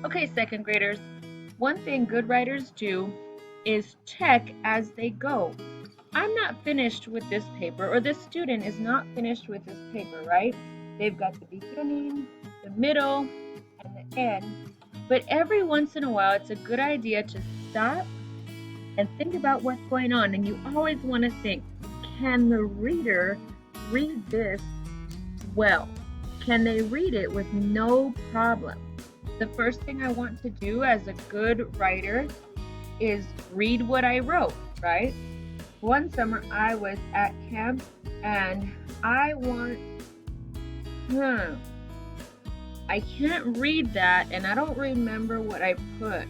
Okay, second graders, one thing good writers do is check as they go. I'm not finished with this paper, or this student is not finished with this paper, right? They've got the beginning, the middle, and the end. But every once in a while, it's a good idea to stop and think about what's going on. And you always want to think, can the reader read this well? Can they read it with no problem? The first thing I want to do as a good writer is read what I wrote, right? One summer I was at camp and I want, I can't read that and I don't remember what I put.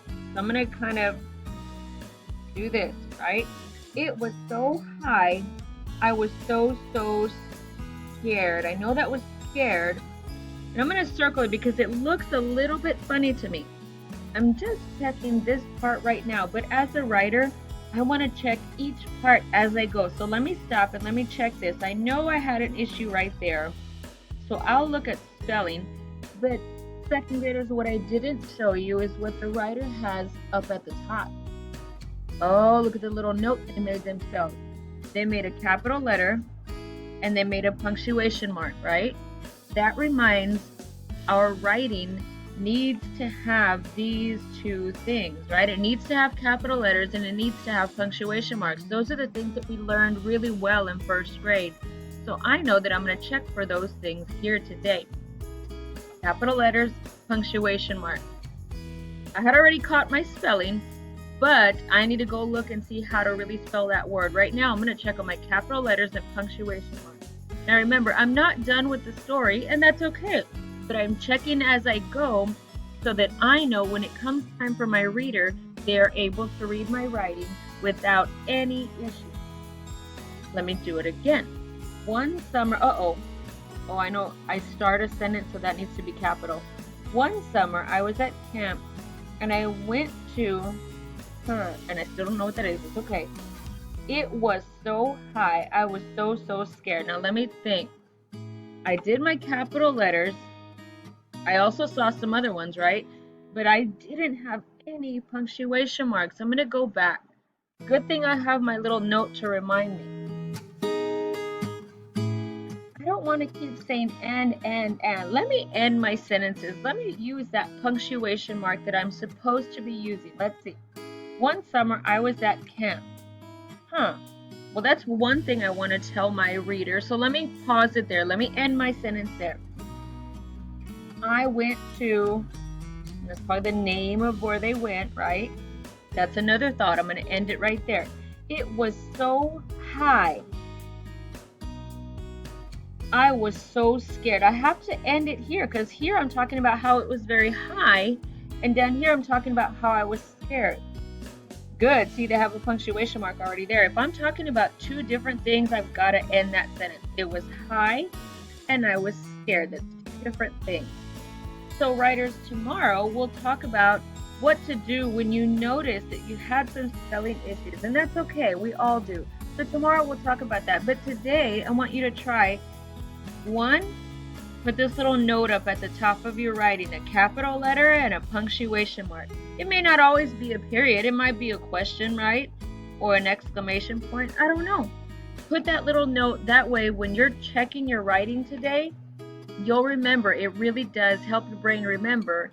So I'm going to kind of do this, right? It was so high. I was so scared. I know that was scared. And I'm going to circle it because it looks a little bit funny to me. I'm just checking this part right now, but as a writer, I want to check each part as I go. So let me stop and let me check this. I know I had an issue right there. So I'll look at spelling, but second graders, what I didn't show you is what the writer has up at the top. Oh, look at the little note they made themselves. They made a capital letter and they made a punctuation mark, right? That reminds our writing needs to have these two things, right? It needs to have capital letters and it needs to have punctuation marks. Those are the things that we learned really well in first grade. So I know that I'm going to check for those things here today. Capital letters, punctuation marks. I had already caught my spelling, but I need to go look and see how to really spell that word. Right now, I'm going to check on my capital letters and punctuation marks. Now remember, I'm not done with the story, and that's okay. But I'm checking as I go so that I know when it comes time for my reader, they're able to read my writing without any issue. Let me do it again. One summer, oh, I know I start a sentence, so that needs to be capital. One summer, I was at camp, and I went to, and I still don't know what that is, it's okay. It was so high, I was so scared. Now let me think. I did my capital letters. I also saw some other ones, right? But I didn't have any punctuation marks. I'm going to go back. Good thing I have my little note to remind me. I don't want to keep saying and. Let me end my sentences. Let me use that punctuation mark that I'm supposed to be using. Let's see. One summer I was at camp. Well, that's one thing I want to tell my reader. So let me pause it there. Let me end my sentence there. I went to, that's probably the name of where they went, right? That's another thought. I'm going to end it right there. It was so high. I was so scared. I have to end it here because here I'm talking about how it was very high, and down here I'm talking about how I was scared. Good. See, they have a punctuation mark already there. If I'm talking about two different things, I've got to end that sentence. It was high and I was scared. That's two different things. So writers, tomorrow we'll talk about what to do when you notice that you had some spelling issues, and that's okay, we all do. So tomorrow we'll talk about that, but today I want you to try, one, put this little note up at the top of your writing, a capital letter and a punctuation mark. It may not always be a period, it might be a question, right? Or an exclamation point, I don't know. Put that little note, that way when you're checking your writing today, you'll remember. It really does help your brain remember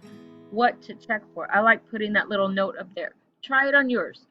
what to check for. I like putting that little note up there. Try it on yours.